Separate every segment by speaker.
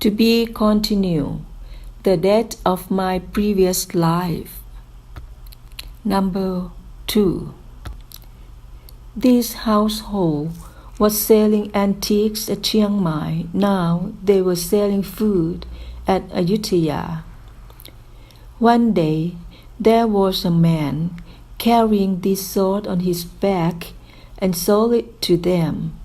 Speaker 1: To be continued. The death of my previous life. Number 2. This household was selling antiques at Chiang Mai. Now they were selling food at Ayutthaya. One day there was a man carrying this sword on his back and sold it to them.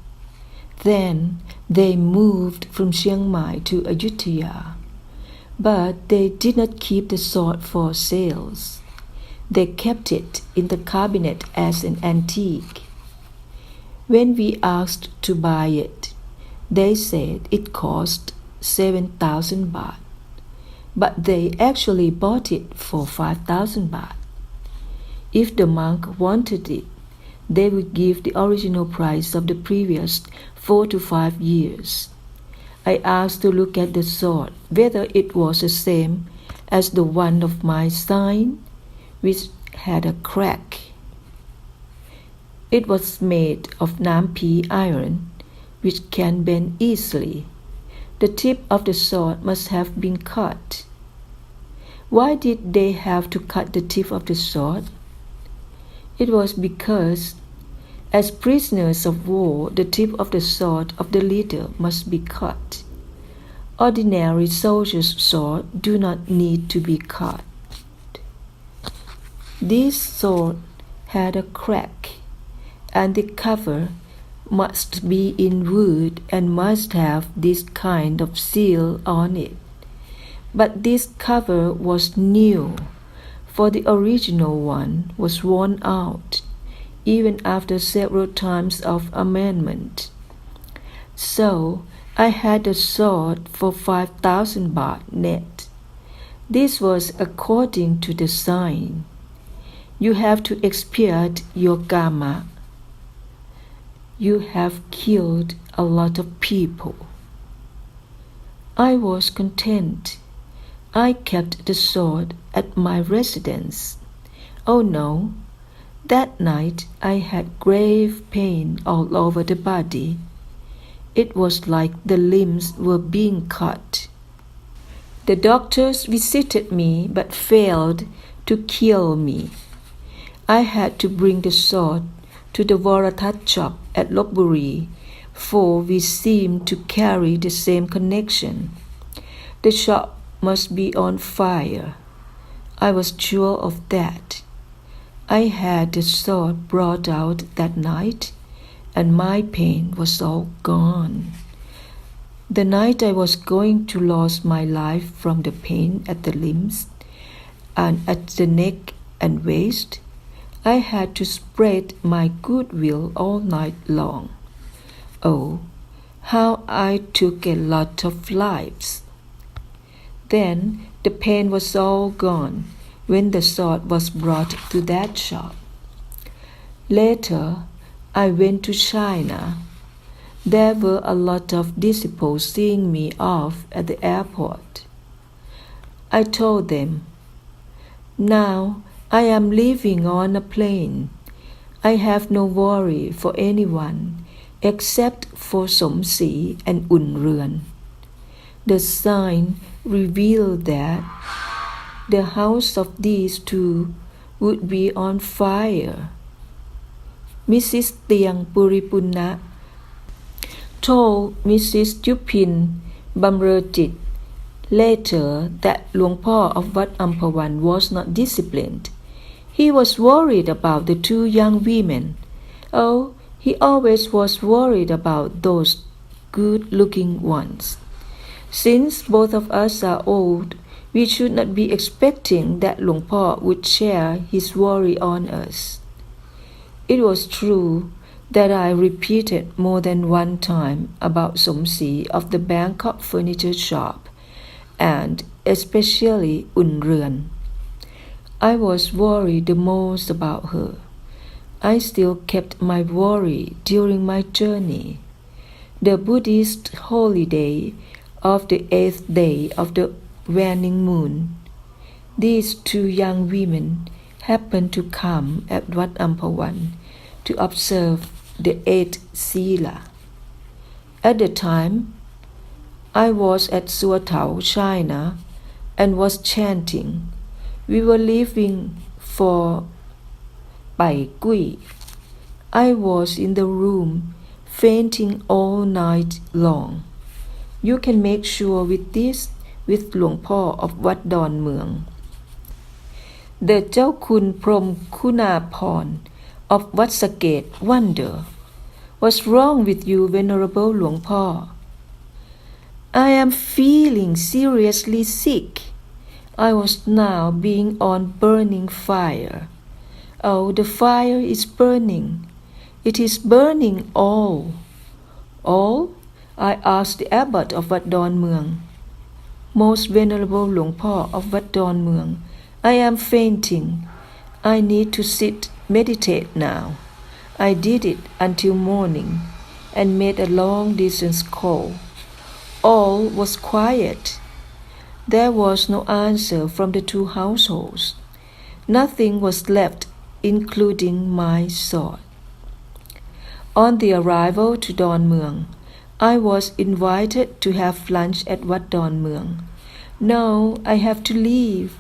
Speaker 1: Then they moved from Chiang Mai to Ayutthaya, but they did not keep the sword for sales. They kept it in the cabinet as an antique. When we asked to buy it, they said it cost 7,000 baht, but they actually bought it for 5,000 baht. If the monk wanted it, they would give the original price of the previous 4 to 5 years. I asked to look at the sword, whether it was the same as the one of my sign, which had a crack. It was made of Nam Pi iron, which can bend easily. The tip of the sword must have been cut. Why did they have to cut the tip of the sword? It was because, as prisoners of war, the tip of the sword of the leader must be cut. Ordinary soldiers' swords do not need to be cut. This sword had a crack, and the cover must be in wood and must have this kind of seal on it. But this cover was new, for the original one was worn out, even after several times of amendment. So I had the sword for 5,000 baht net. This was according to the sign. You have to expiate your karma. You have killed a lot of people. I was content. I kept the sword at my residence. Oh no, that night I had grave pain all over the body. It was like the limbs were being cut. The doctors visited me but failed to kill me. I had to bring the sword to the Varatat shop at Lopburi, for we seemed to carry the same connection. The shop must be on fire. I was sure of that. I had the sword brought out that night, and my pain was all gone. The night I was going to lose my life from the pain at the limbs and at the neck and waist, I had to spread my goodwill all night long. Oh, how I took a lot of lives. Then the pain was all gone when the sword was brought to that shop. Later, I went to China. There were a lot of disciples seeing me off at the airport. I told them, "Now I am living on a plane. I have no worry for anyone except for Som Si and Un Ruan." The sign revealed that the house of these two would be on fire. Mrs. Tiang Puripunna told Mrs. Yupin Bamrojit later that Luang Por of Wat Amphawan was not disciplined. He was worried about the two young women. Oh, he always was worried about those good-looking ones. Since both of us are old, we should not be expecting that Luang Por would share his worry on us. It was true that I repeated more than one time about Som Si of the Bangkok furniture shop, and especially Un Ruan. I was worried the most about her. I still kept my worry during my journey. The Buddhist holiday of the 8th day of the waning moon, these two young women happened to come at Wat Amphawan to observe the 8th Sila. At the time, I was at Suotao, China, and was chanting. We were leaving for Bai Gui. I was in the room, fainting all night long. You can make sure with this with Luang Po of Wat Don Mueang. The จ้าคุณพรหมคุณาภรณ์ of Wat Saket wonder, what's wrong with you, Venerable Luang Po? I am feeling seriously sick. I was now being on burning fire. Oh, the fire is burning. It is burning all. All? I asked the abbot of Wat Don Mueang. Most Venerable Luang Po of Wat Don Mueang, I am fainting. I need to sit, meditate now. I did it until morning and made a long distance call. All was quiet. There was no answer from the two households. Nothing was left, including my sword. On the arrival to Don Mueang, I was invited to have lunch at Wat Don Mueang. Now I have to leave.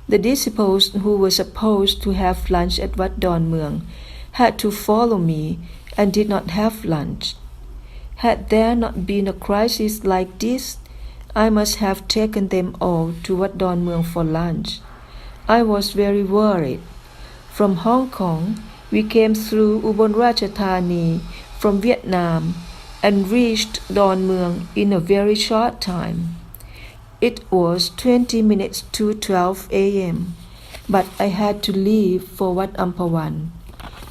Speaker 1: The disciples who were supposed to have lunch at Wat Don Mueang had to follow me and did not have lunch. Had there not been a crisis like this, I must have taken them all to Wat Don Mueang for lunch. I was very worried. From Hong Kong, we came through Ubon Ratchathani from Vietnam and reached Don Mueang in a very short time. It was 20 minutes to 12 a.m., but I had to leave for Wat Amphawan.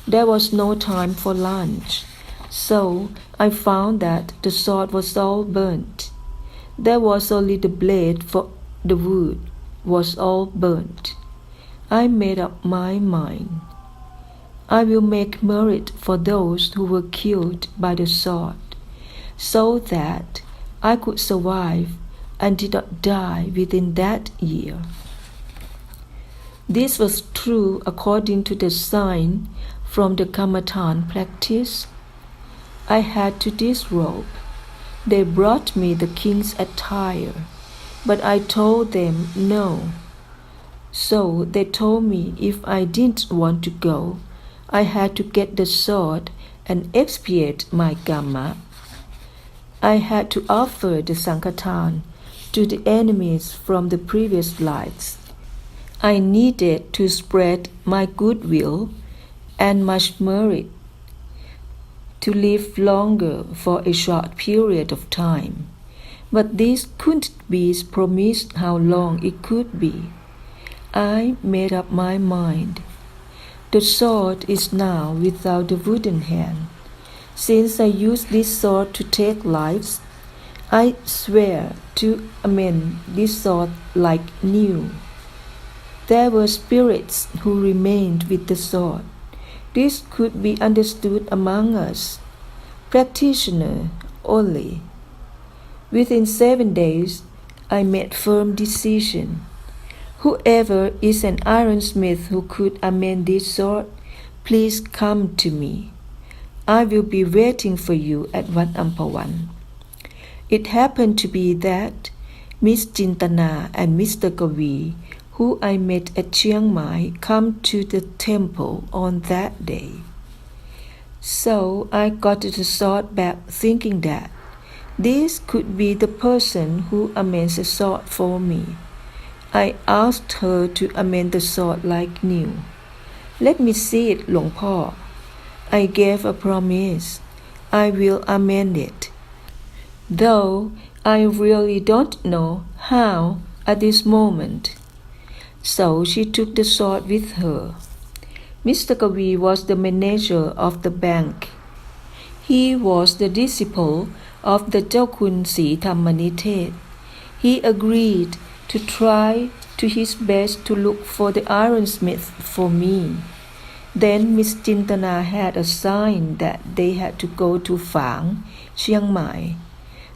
Speaker 1: There was no time for lunch, so I found that the sword was all burnt. There was only the blade, for the wood was all burnt. I made up my mind. I will make merit for those who were killed by the sword, so that I could survive and did not die within that year. This was true according to the sign from the Kamatan practice. I had to disrobe. They brought me the king's attire, but I told them no. So they told me if I didn't want to go, I had to get the sword and expiate my karma. I had to offer the Sankatan to the enemies from the previous lives. I needed to spread my goodwill and much merit, to live longer for a short period of time. But this couldn't be promised how long it could be. I made up my mind. The sword is now without the wooden hand. Since I used this sword to take lives, I swear to amend this sword like new. There were spirits who remained with the sword. This could be understood among us, practitioner only. Within 7 days, I made firm decision. Whoever is an ironsmith who could amend this sword, please come to me. I will be waiting for you at Wat Amphawan. It happened to be that Miss Chintana and Mr. Kavi, who I met at Chiang Mai, come to the temple on that day. So I got the sword back thinking that this could be the person who amends the sword for me. I asked her to amend the sword like new. Let me see it, Luang Po. I gave a promise. I will amend it. Though I really don't know how at this moment. So she took the sword with her. Mr. Kavi was the manager of the bank. He was the disciple of the จ้าคุณ Sri Thammanithet. He agreed to try to his best to look for the ironsmith for me. Then Miss Chintana had a sign that they had to go to Phang, Chiang Mai.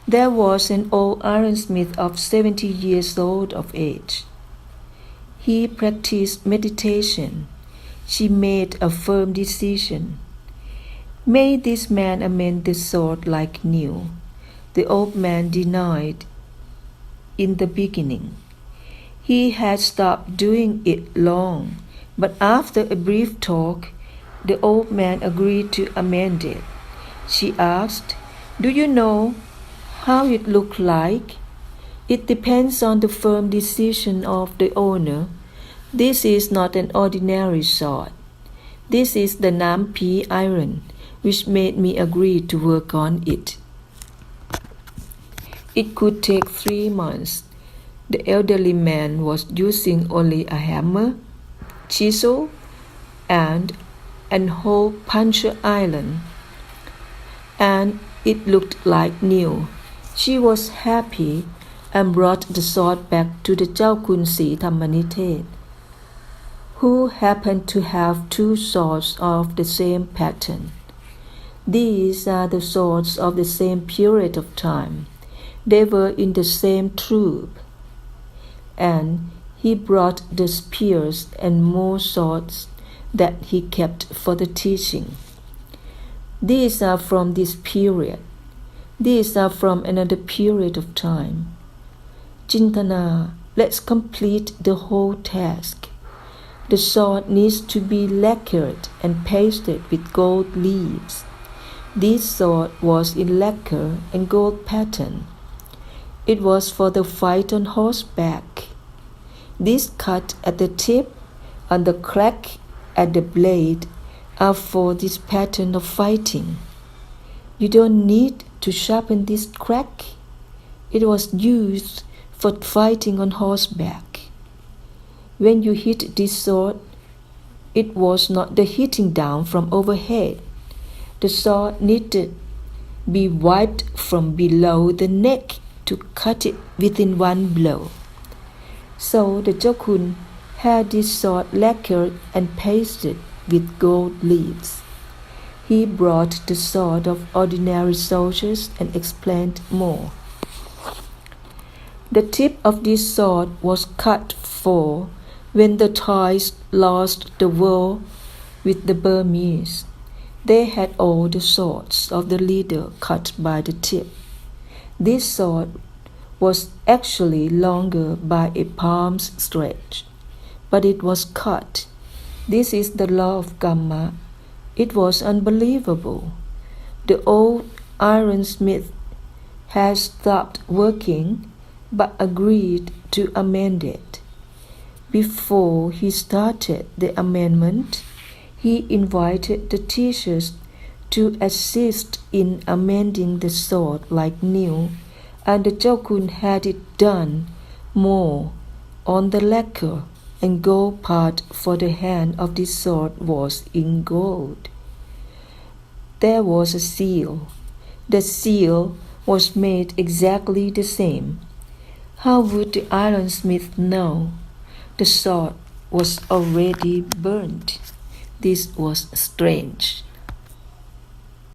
Speaker 1: There was an old ironsmith of 70 years old of age. He practiced meditation. She made a firm decision. May this man amend the sword like new. The old man denied in the beginning. He had stopped doing it long, but after a brief talk, the old man agreed to amend it. She asked, "Do you know how it looked like?" "It depends on the firm decision of the owner. This is not an ordinary sword. This is the Nam Pi iron, which made me agree to work on it. It could take 3 months. The elderly man was using only a hammer, chisel, and an hole puncher iron, and it looked like new." She was happy and brought the sword back to the Jalkun Si Thammanithet, who happened to have 2 swords of the same pattern. These are the swords of the same period of time. They were in the same troop. And he brought the spears and more swords that he kept for the teaching. These are from this period. These are from another period of time. Chintana, let's complete the whole task. The sword needs to be lacquered and pasted with gold leaves. This sword was in lacquer and gold pattern. It was for the fight on horseback. This cut at the tip and the crack at the blade are for this pattern of fighting. You don't need to sharpen this crack. It was used for fighting on horseback. When you hit this sword, it was not the hitting down from overhead. The sword needed be wiped from below the neck to cut it within one blow. So the Jalkun had this sword lacquered and pasted with gold leaves. He brought the sword of ordinary soldiers and explained more. The tip of this sword was cut for when the Thais lost the war with the Burmese. They had all the swords of the leader cut by the tip. This sword was actually longer by a palm's stretch, but it was cut. This is the law of Kamma. It was unbelievable. The old ironsmith had stopped working, but agreed to amend it. Before he started the amendment, he invited the teachers to assist in amending the sword like new, and the Jalkun had it done more on the lacquer, and gold part for the hand of this sword was in gold. There was a seal. The seal was made exactly the same. How would the ironsmith know? The sword was already burnt. This was strange.